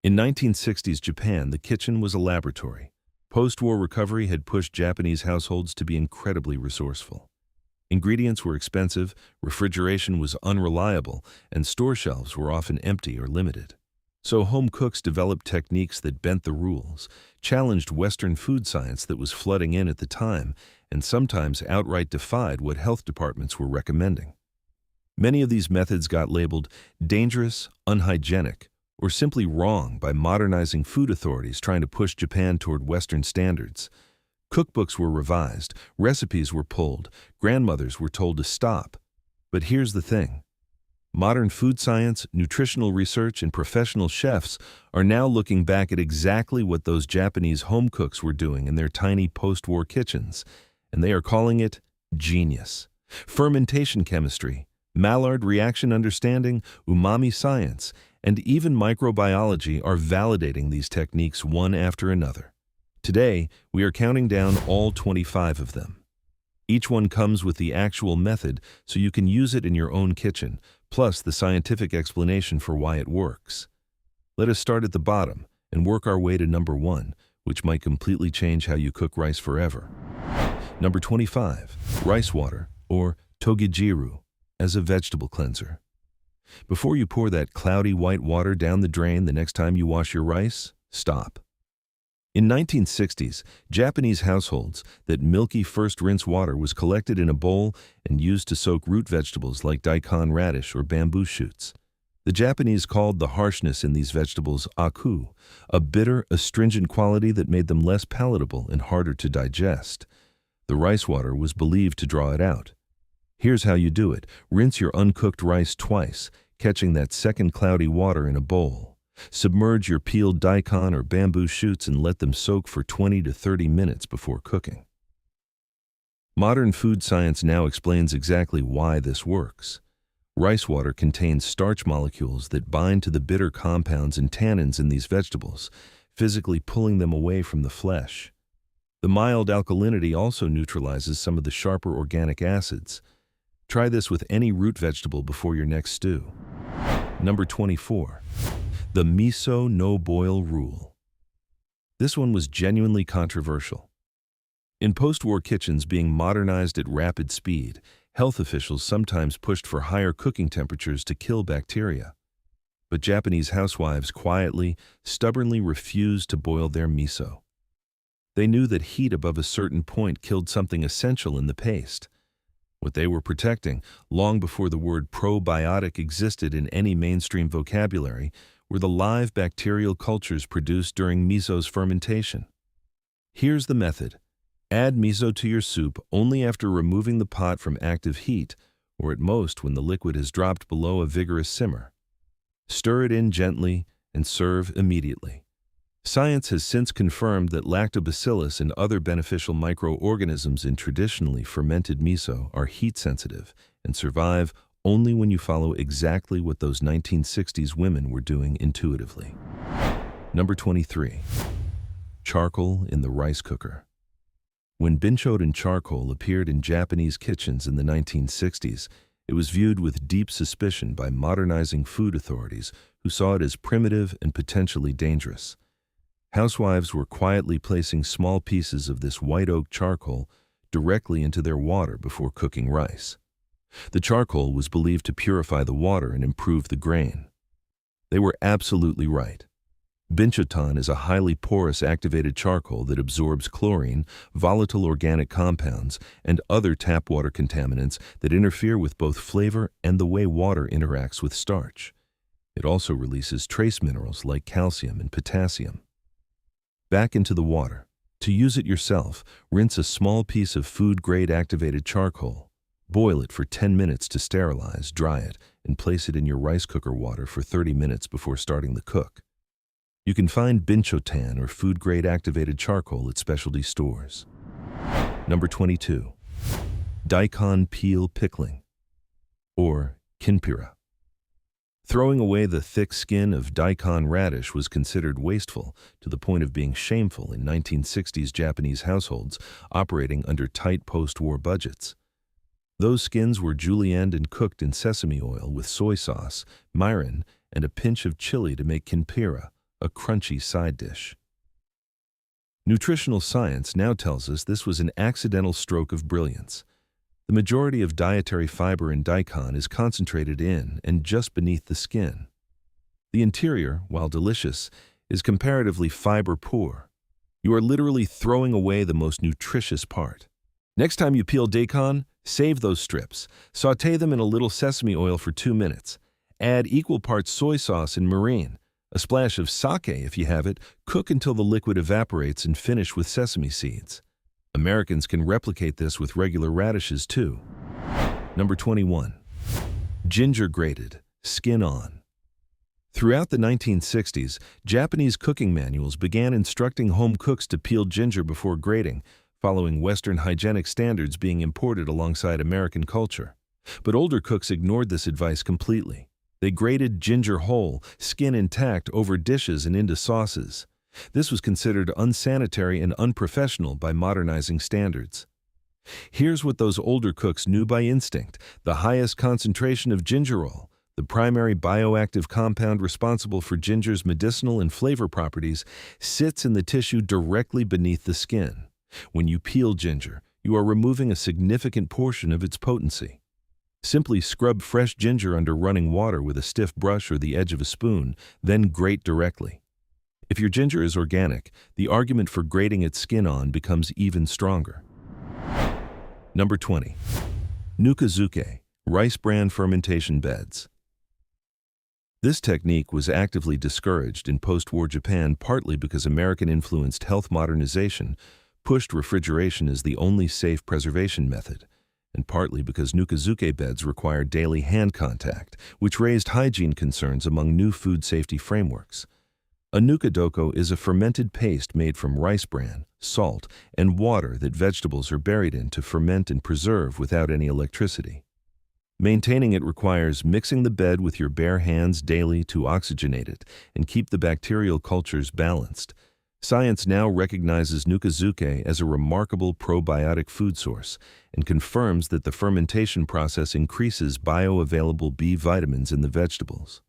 In 1960s Japan, the kitchen was a laboratory. Post-war recovery had pushed Japanese households to be incredibly resourceful. Ingredients were expensive, refrigeration was unreliable, and store shelves were often empty or limited. So home cooks developed techniques that bent the rules, challenged Western food science that was flooding in at the time, and sometimes outright defied what health departments were recommending. Many of these methods got labeled dangerous, unhygienic, or simply wrong by modernizing food authorities trying to push Japan toward Western standards. Cookbooks were revised, recipes were pulled, grandmothers were told to stop. But here's the thing. Modern food science, nutritional research, and professional chefs are now looking back at exactly what those Japanese home cooks were doing in their tiny post-war kitchens, and they are calling it genius. Fermentation chemistry, Maillard reaction understanding, umami science, and even microbiology are validating these techniques one after another. Today, we are counting down all 25 of them. Each one comes with the actual method so you can use it in your own kitchen, plus the scientific explanation for why it works. Let us start at the bottom and work our way to number 1, which might completely change how you cook rice forever. Number 25, rice water, or togijiru, as a vegetable cleanser. Before you pour that cloudy white water down the drain the next time you wash your rice, stop. In 1960s, Japanese households, that milky first rinse water was collected in a bowl and used to soak root vegetables like daikon radish or bamboo shoots. The Japanese called the harshness in these vegetables aku, a bitter, astringent quality that made them less palatable and harder to digest. The rice water was believed to draw it out. Here's how you do it. Rinse your uncooked rice twice, catching that second cloudy water in a bowl. Submerge your peeled daikon or bamboo shoots and let them soak for 20 to 30 minutes before cooking. Modern food science now explains exactly why this works. Rice water contains starch molecules that bind to the bitter compounds and tannins in these vegetables, physically pulling them away from the flesh. The mild alkalinity also neutralizes some of the sharper organic acids. Try this with any root vegetable before your next stew. Number 24. The miso no-boil rule. This one was genuinely controversial. In post-war kitchens being modernized at rapid speed, health officials sometimes pushed for higher cooking temperatures to kill bacteria. But Japanese housewives quietly, stubbornly refused to boil their miso. They knew that heat above a certain point killed something essential in the paste. What they were protecting, long before the word probiotic existed in any mainstream vocabulary, were the live bacterial cultures produced during miso's fermentation. Here's the method. Add miso to your soup only after removing the pot from active heat, or at most when the liquid has dropped below a vigorous simmer. Stir it in gently and serve immediately. Science has since confirmed that lactobacillus and other beneficial microorganisms in traditionally fermented miso are heat-sensitive and survive only when you follow exactly what those 1960s women were doing intuitively. Number 23. Charcoal in the rice cooker. When Binchoden charcoal appeared in Japanese kitchens in the 1960s, it was viewed with deep suspicion by modernizing food authorities who saw it as primitive and potentially dangerous. Housewives were quietly placing small pieces of this white oak charcoal directly into their water before cooking rice. The charcoal was believed to purify the water and improve the grain. They were absolutely right. Binchotan is a highly porous activated charcoal that absorbs chlorine, volatile organic compounds, and other tap water contaminants that interfere with both flavor and the way water interacts with starch. It also releases trace minerals like calcium and potassium. Back into the water. To use it yourself, rinse a small piece of food-grade activated charcoal. Boil it for 10 minutes to sterilize, dry it, and place it in your rice cooker water for 30 minutes before starting the cook. You can find binchotan or food-grade activated charcoal at specialty stores. Number 22. Daikon peel pickling, or kinpira. Throwing away the thick skin of daikon radish was considered wasteful to the point of being shameful in 1960s Japanese households operating under tight post-war budgets. Those skins were julienned and cooked in sesame oil with soy sauce, mirin, and a pinch of chili to make kinpira, a crunchy side dish. Nutritional science now tells us this was an accidental stroke of brilliance. The majority of dietary fiber in daikon is concentrated in and just beneath the skin. The interior, while delicious, is comparatively fiber-poor. You are literally throwing away the most nutritious part. Next time you peel daikon, save those strips. Sauté them in a little sesame oil for 2 minutes. Add equal parts soy sauce and mirin, a splash of sake if you have it. Cook until the liquid evaporates and finish with sesame seeds. Americans can replicate this with regular radishes too. Number 21. Ginger grated, skin on. Throughout the 1960s, Japanese cooking manuals began instructing home cooks to peel ginger before grating, following Western hygienic standards being imported alongside American culture. But older cooks ignored this advice completely. They grated ginger whole, skin intact, over dishes and into sauces. This was considered unsanitary and unprofessional by modernizing standards. Here's what those older cooks knew by instinct: the highest concentration of gingerol, the primary bioactive compound responsible for ginger's medicinal and flavor properties, sits in the tissue directly beneath the skin. When you peel ginger, you are removing a significant portion of its potency. Simply scrub fresh ginger under running water with a stiff brush or the edge of a spoon, then grate directly. If your ginger is organic, the argument for grating its skin on becomes even stronger. Number 20. Nukazuke, rice bran fermentation beds. This technique was actively discouraged in post-war Japan, partly because American-influenced health modernization pushed refrigeration as the only safe preservation method, and partly because nukazuke beds required daily hand contact, which raised hygiene concerns among new food safety frameworks. A nukadoko is a fermented paste made from rice bran, salt, and water that vegetables are buried in to ferment and preserve without any electricity. Maintaining it requires mixing the bed with your bare hands daily to oxygenate it and keep the bacterial cultures balanced. Science now recognizes nukazuke as a remarkable probiotic food source and confirms that the fermentation process increases bioavailable B vitamins in the vegetables.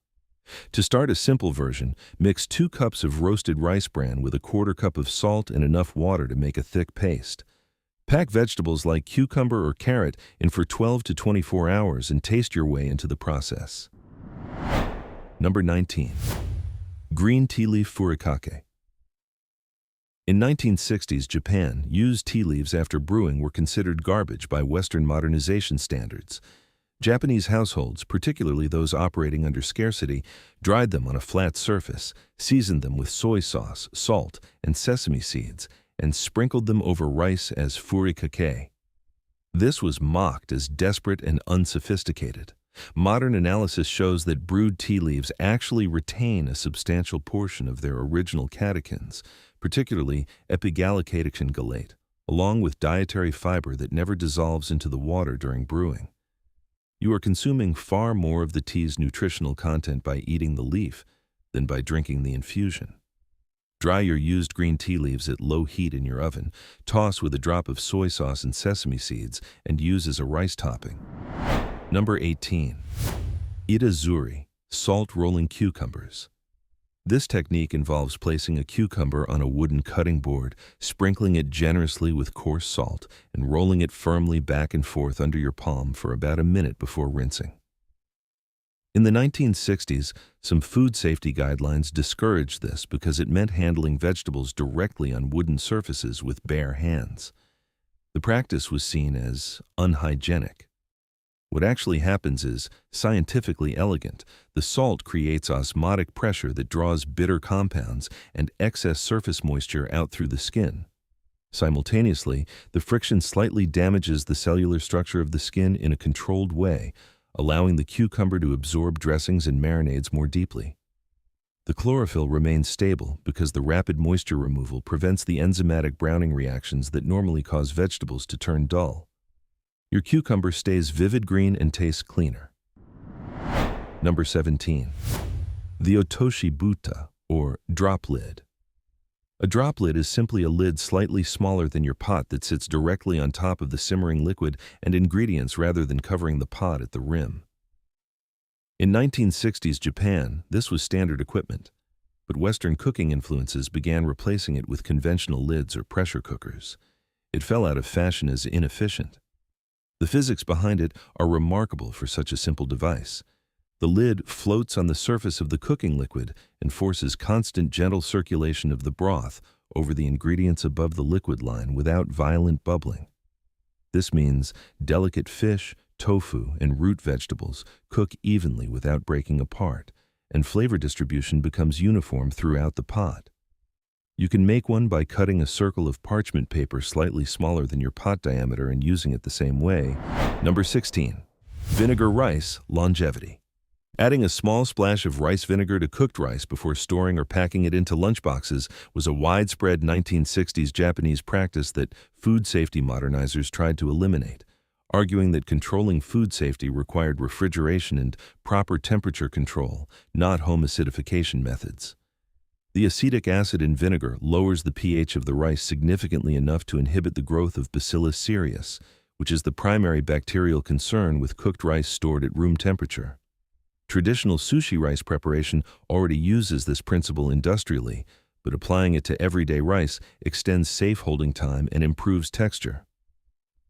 To start a simple version, mix 2 cups of roasted rice bran with a 1/4 cup of salt and enough water to make a thick paste. Pack vegetables like cucumber or carrot in for 12 to 24 hours and taste your way into the process. Number 19. Green tea leaf furikake. In 1960s Japan, used tea leaves after brewing were considered garbage by Western modernization standards. Japanese households, particularly those operating under scarcity, dried them on a flat surface, seasoned them with soy sauce, salt, and sesame seeds, and sprinkled them over rice as furikake. This was mocked as desperate and unsophisticated. Modern analysis shows that brewed tea leaves actually retain a substantial portion of their original catechins, particularly epigallocatechin gallate, along with dietary fiber that never dissolves into the water during brewing. You are consuming far more of the tea's nutritional content by eating the leaf than by drinking the infusion. Dry your used green tea leaves at low heat in your oven, toss with a drop of soy sauce and sesame seeds, and use as a rice topping. Number 18. Itazuri, salt rolling cucumbers. This technique involves placing a cucumber on a wooden cutting board, sprinkling it generously with coarse salt, and rolling it firmly back and forth under your palm for about a minute before rinsing. In the 1960s, some food safety guidelines discouraged this because it meant handling vegetables directly on wooden surfaces with bare hands. The practice was seen as unhygienic. What actually happens is scientifically elegant. The salt creates osmotic pressure that draws bitter compounds and excess surface moisture out through the skin. Simultaneously, the friction slightly damages the cellular structure of the skin in a controlled way, allowing the cucumber to absorb dressings and marinades more deeply. The chlorophyll remains stable because the rapid moisture removal prevents the enzymatic browning reactions that normally cause vegetables to turn dull. Your cucumber stays vivid green and tastes cleaner. Number 17. The otoshi buta, or drop lid. A drop lid is simply a lid slightly smaller than your pot that sits directly on top of the simmering liquid and ingredients rather than covering the pot at the rim. In 1960s Japan, this was standard equipment. but Western cooking influences began replacing it with conventional lids or pressure cookers. It fell out of fashion as inefficient. The physics behind it are remarkable for such a simple device. The lid floats on the surface of the cooking liquid and forces constant gentle circulation of the broth over the ingredients above the liquid line without violent bubbling. This means delicate fish, tofu, and root vegetables cook evenly without breaking apart, and flavor distribution becomes uniform throughout the pot. You can make one by cutting a circle of parchment paper slightly smaller than your pot diameter and using it the same way. Number 16. Vinegar rice, longevity. Adding a small splash of rice vinegar to cooked rice before storing or packing it into lunchboxes was a widespread 1960s Japanese practice that food safety modernizers tried to eliminate, arguing that controlling food safety required refrigeration and proper temperature control, not home acidification methods. The acetic acid in vinegar lowers the pH of the rice significantly enough to inhibit the growth of Bacillus cereus, which is the primary bacterial concern with cooked rice stored at room temperature. Traditional sushi rice preparation already uses this principle industrially, but applying it to everyday rice extends safe holding time and improves texture.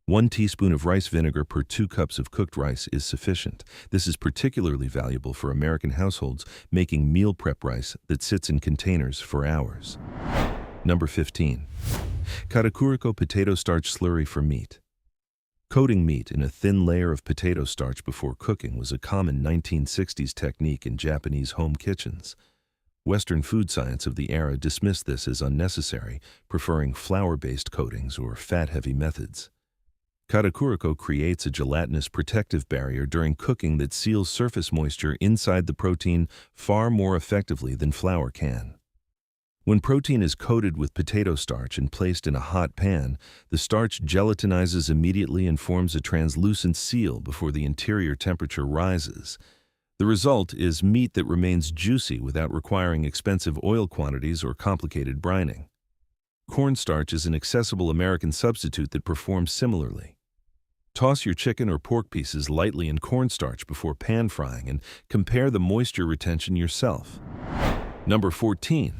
1 teaspoon of rice vinegar per 2 cups of cooked rice is sufficient. This is particularly valuable for American households making meal prep rice that sits in containers for hours. Number 15. Katakuriko potato starch slurry for meat. Coating meat in a thin layer of potato starch before cooking was a common 1960s technique in Japanese home kitchens. Western food science of the era dismissed this as unnecessary, preferring flour-based coatings or fat-heavy methods. Katakuriko creates a gelatinous protective barrier during cooking that seals surface moisture inside the protein far more effectively than flour can. When protein is coated with potato starch and placed in a hot pan, the starch gelatinizes immediately and forms a translucent seal before the interior temperature rises. The result is meat that remains juicy without requiring expensive oil quantities or complicated brining. Cornstarch is an accessible American substitute that performs similarly. Toss your chicken or pork pieces lightly in cornstarch before pan frying and compare the moisture retention yourself. Number 14.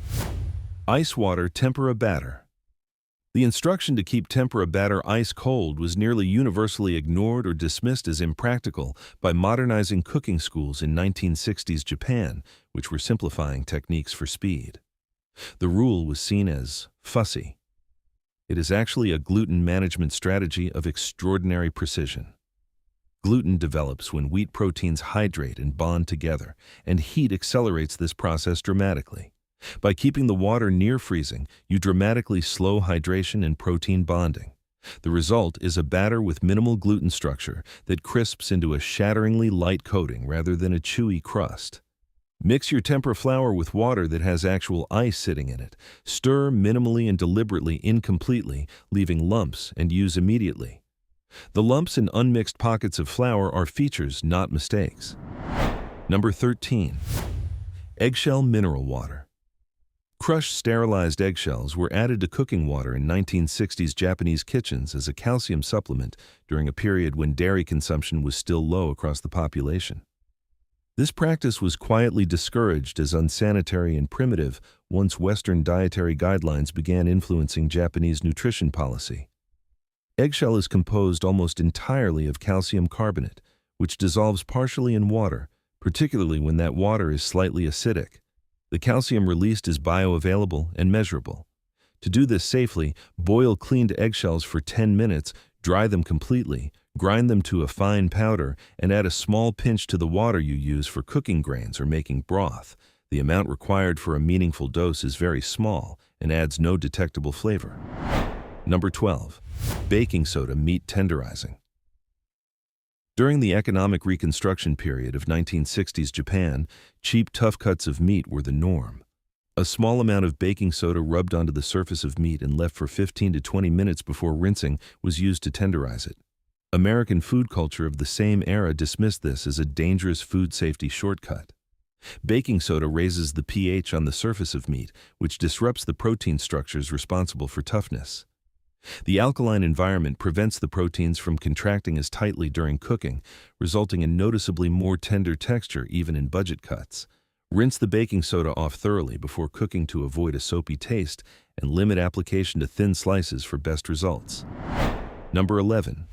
Ice water tempura batter. The instruction to keep tempura batter ice cold was nearly universally ignored or dismissed as impractical by modernizing cooking schools in 1960s Japan, which were simplifying techniques for speed. The rule was seen as fussy. It is actually a gluten management strategy of extraordinary precision. Gluten develops when wheat proteins hydrate and bond together, and heat accelerates this process dramatically. By keeping the water near freezing, you dramatically slow hydration and protein bonding. The result is a batter with minimal gluten structure that crisps into a shatteringly light coating rather than a chewy crust. Mix your tempura flour with water that has actual ice sitting in it. Stir minimally and deliberately incompletely, leaving lumps, and use immediately. The lumps and unmixed pockets of flour are features, not mistakes. Number 13. Eggshell mineral water. Crushed sterilized eggshells were added to cooking water in 1960s Japanese kitchens as a calcium supplement during a period when dairy consumption was still low across the population. This practice was quietly discouraged as unsanitary and primitive once Western dietary guidelines began influencing Japanese nutrition policy. Eggshell is composed almost entirely of calcium carbonate, which dissolves partially in water, particularly when that water is slightly acidic. The calcium released is bioavailable and measurable. To do this safely, boil cleaned eggshells for 10 minutes, dry them completely, grind them to a fine powder, and add a small pinch to the water you use for cooking grains or making broth. The amount required for a meaningful dose is very small and adds no detectable flavor. Number 12. Baking soda meat tenderizing. During the economic reconstruction period of 1960s Japan, cheap tough cuts of meat were the norm. A small amount of baking soda rubbed onto the surface of meat and left for 15 to 20 minutes before rinsing was used to tenderize it. American food culture of the same era dismissed this as a dangerous food safety shortcut. Baking soda raises the pH on the surface of meat, which disrupts the protein structures responsible for toughness. The alkaline environment prevents the proteins from contracting as tightly during cooking, resulting in noticeably more tender texture even in budget cuts. Rinse the baking soda off thoroughly before cooking to avoid a soapy taste and limit application to thin slices for best results. Number 11.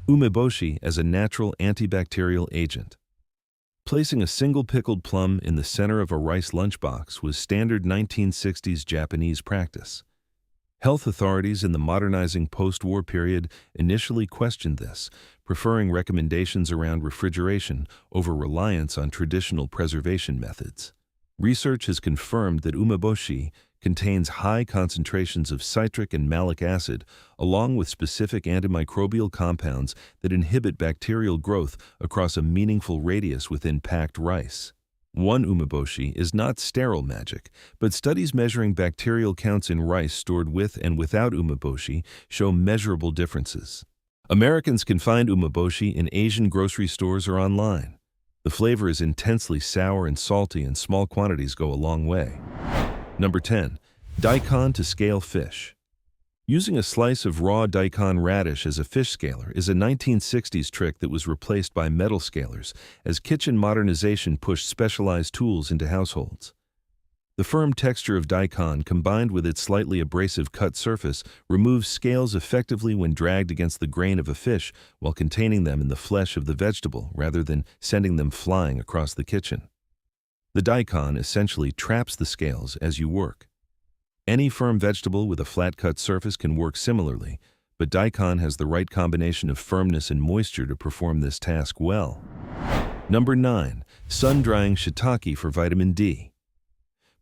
Umeboshi as a natural antibacterial agent. Placing a single pickled plum in the center of a rice lunchbox was standard 1960s Japanese practice. Health authorities in the modernizing post-war period initially questioned this, preferring recommendations around refrigeration over reliance on traditional preservation methods. Research has confirmed that umeboshi contains high concentrations of citric and malic acid, along with specific antimicrobial compounds that inhibit bacterial growth across a meaningful radius within packed rice. One umeboshi is not sterile magic, but studies measuring bacterial counts in rice stored with and without umeboshi show measurable differences. Americans can find umeboshi in Asian grocery stores or online. The flavor is intensely sour and salty, and small quantities go a long way. Number 10. Daikon to scale fish. Using a slice of raw daikon radish as a fish scaler is a 1960s trick that was replaced by metal scalers as kitchen modernization pushed specialized tools into households. The firm texture of daikon combined with its slightly abrasive cut surface removes scales effectively when dragged against the grain of a fish while containing them in the flesh of the vegetable rather than sending them flying across the kitchen. The daikon essentially traps the scales as you work. Any firm vegetable with a flat-cut surface can work similarly, but daikon has the right combination of firmness and moisture to perform this task well. Number 9. Sun-drying shiitake for vitamin D.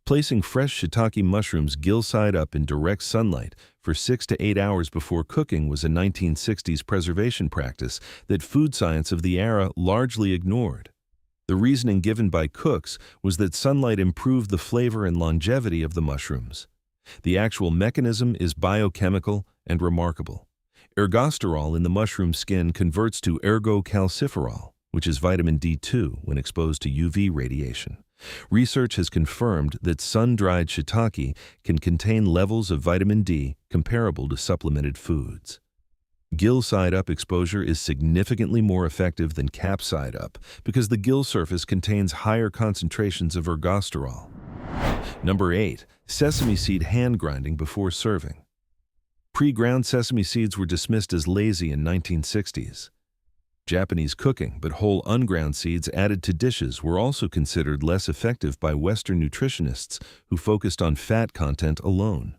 Placing fresh shiitake mushrooms gill-side up in direct sunlight for 6 to 8 hours before cooking was a 1960s preservation practice that food science of the era largely ignored. The reasoning given by cooks was that sunlight improved the flavor and longevity of the mushrooms. The actual mechanism is biochemical and remarkable. Ergosterol in the mushroom skin converts to ergocalciferol, which is vitamin D2 when exposed to UV radiation. Research has confirmed that sun-dried shiitake can contain levels of vitamin D comparable to supplemented foods. Gill-side-up exposure is significantly more effective than cap-side-up because the gill surface contains higher concentrations of ergosterol. Number 8. Sesame seed hand grinding before serving. Pre-ground sesame seeds were dismissed as lazy in 1960s. Japanese cooking, but whole unground seeds added to dishes were also considered less effective by Western nutritionists who focused on fat content alone.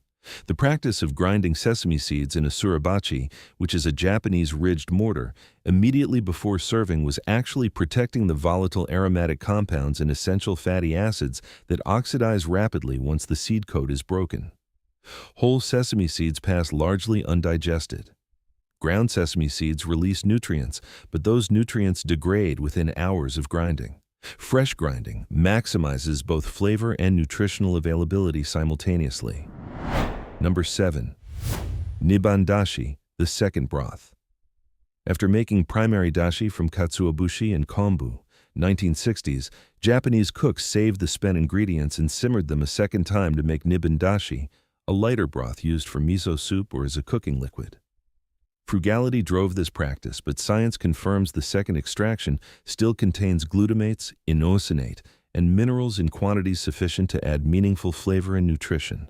The practice of grinding sesame seeds in a suribachi, which is a Japanese ridged mortar, immediately before serving was actually protecting the volatile aromatic compounds and essential fatty acids that oxidize rapidly once the seed coat is broken. Whole sesame seeds pass largely undigested. Ground sesame seeds release nutrients, but those nutrients degrade within hours of grinding. Fresh grinding maximizes both flavor and nutritional availability simultaneously. Number 7. Niban dashi, the second broth. After making primary dashi from katsuobushi and kombu, 1960s, Japanese cooks saved the spent ingredients and simmered them a second time to make niban dashi, a lighter broth used for miso soup or as a cooking liquid. Frugality drove this practice, but science confirms the second extraction still contains glutamates, inosinate, and minerals in quantities sufficient to add meaningful flavor and nutrition.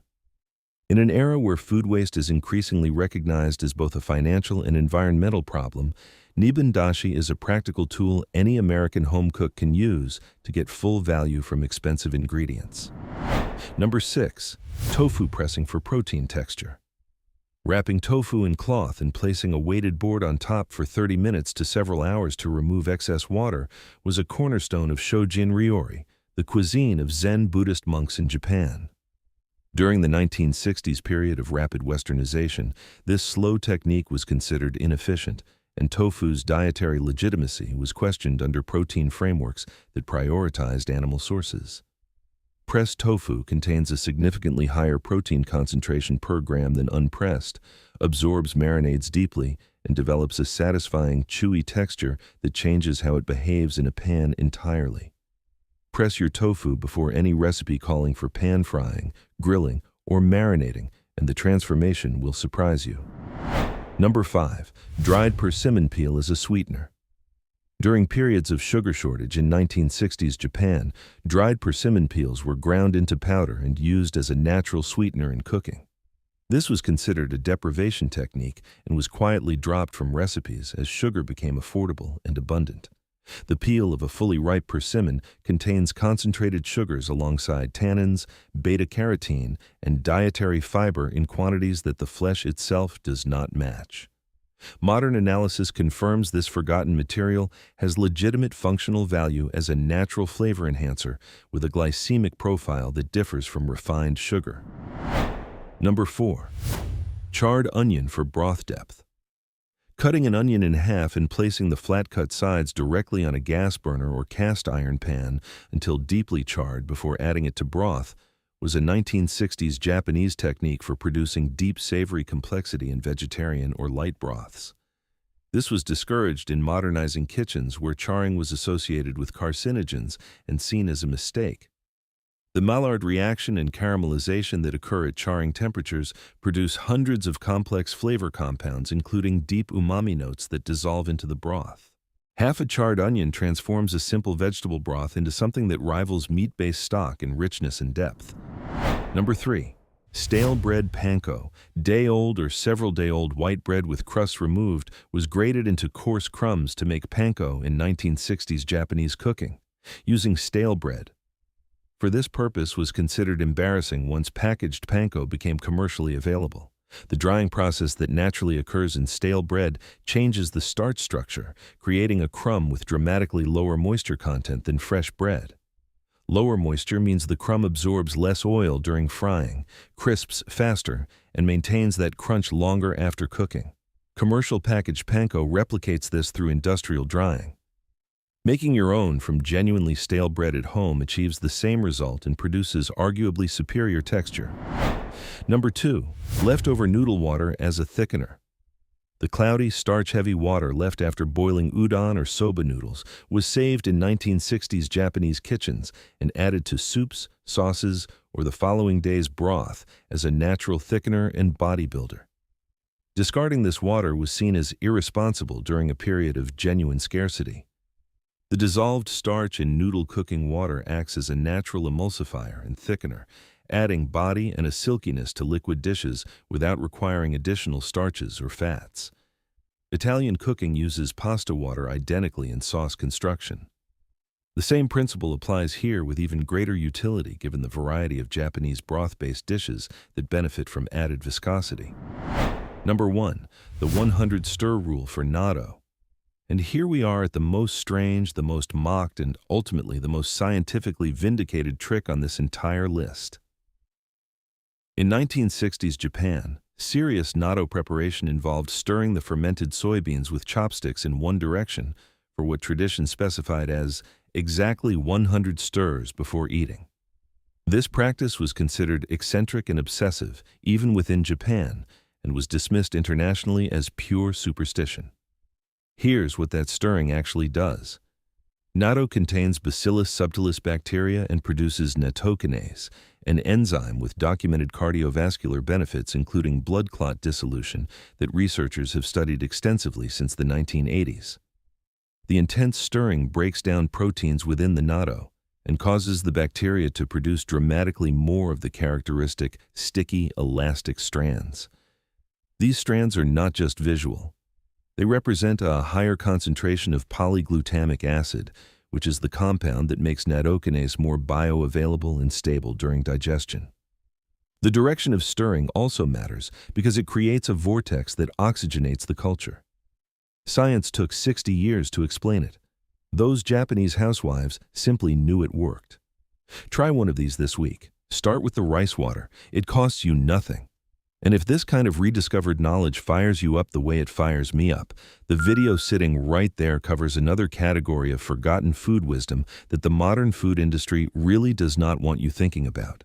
In an era where food waste is increasingly recognized as both a financial and environmental problem, niban dashi is a practical tool any American home cook can use to get full value from expensive ingredients. Number 6. Tofu pressing for protein texture. Wrapping tofu in cloth and placing a weighted board on top for 30 minutes to several hours to remove excess water was a cornerstone of Shojin Ryori, the cuisine of Zen Buddhist monks in Japan. During the 1960s period of rapid westernization, this slow technique was considered inefficient, and tofu's dietary legitimacy was questioned under protein frameworks that prioritized animal sources. Pressed tofu contains a significantly higher protein concentration per gram than unpressed, absorbs marinades deeply, and develops a satisfying, chewy texture that changes how it behaves in a pan entirely. Press your tofu before any recipe calling for pan frying, grilling, or marinating, and the transformation will surprise you. Number 5. Dried persimmon peel as a sweetener. During periods of sugar shortage in 1960s Japan, dried persimmon peels were ground into powder and used as a natural sweetener in cooking. This was considered a deprivation technique and was quietly dropped from recipes as sugar became affordable and abundant. The peel of a fully ripe persimmon contains concentrated sugars alongside tannins, beta-carotene, and dietary fiber in quantities that the flesh itself does not match. Modern analysis confirms this forgotten material has legitimate functional value as a natural flavor enhancer with a glycemic profile that differs from refined sugar. Number 4. Charred onion for broth depth. Cutting an onion in half and placing the flat-cut sides directly on a gas burner or cast iron pan until deeply charred before adding it to broth was a 1960s Japanese technique for producing deep savory complexity in vegetarian or light broths. This was discouraged in modernizing kitchens where charring was associated with carcinogens and seen as a mistake. The Maillard reaction and caramelization that occur at charring temperatures produce hundreds of complex flavor compounds, including deep umami notes that dissolve into the broth. Half a charred onion transforms a simple vegetable broth into something that rivals meat-based stock in richness and depth. Number 3. Stale bread panko. Day-old or several-day-old white bread with crusts removed was grated into coarse crumbs to make panko in 1960s Japanese cooking, using stale bread. For this purpose was considered embarrassing once packaged panko became commercially available. The drying process that naturally occurs in stale bread changes the starch structure, creating a crumb with dramatically lower moisture content than fresh bread. Lower moisture means the crumb absorbs less oil during frying, crisps faster, and maintains that crunch longer after cooking. Commercial packaged panko replicates this through industrial drying. Making your own from genuinely stale bread at home achieves the same result and produces arguably superior texture. Number 2. Leftover noodle water as a thickener. The cloudy, starch-heavy water left after boiling udon or soba noodles was saved in 1960s Japanese kitchens and added to soups, sauces, or the following day's broth as a natural thickener and bodybuilder. Discarding this water was seen as irresponsible during a period of genuine scarcity. The dissolved starch in noodle cooking water acts as a natural emulsifier and thickener, adding body and a silkiness to liquid dishes without requiring additional starches or fats. Italian cooking uses pasta water identically in sauce construction. The same principle applies here with even greater utility given the variety of Japanese broth-based dishes that benefit from added viscosity. Number 1. The 100 stir rule for natto. And here we are at the most strange, the most mocked, and ultimately the most scientifically vindicated trick on this entire list. In 1960s Japan, serious natto preparation involved stirring the fermented soybeans with chopsticks in one direction for what tradition specified as exactly 100 stirs before eating. This practice was considered eccentric and obsessive, even within Japan, and was dismissed internationally as pure superstition. Here's what that stirring actually does. Natto contains Bacillus subtilis bacteria and produces nattokinase, an enzyme with documented cardiovascular benefits including blood clot dissolution that researchers have studied extensively since the 1980s. The intense stirring breaks down proteins within the natto and causes the bacteria to produce dramatically more of the characteristic sticky, elastic strands. These strands are not just visual. They represent a higher concentration of polyglutamic acid, which is the compound that makes nattokinase more bioavailable and stable during digestion. The direction of stirring also matters because it creates a vortex that oxygenates the culture. Science took 60 years to explain it. Those Japanese housewives simply knew it worked. Try one of these this week. Start with the rice water. It costs you nothing. And if this kind of rediscovered knowledge fires you up the way it fires me up, the video sitting right there covers another category of forgotten food wisdom that the modern food industry really does not want you thinking about.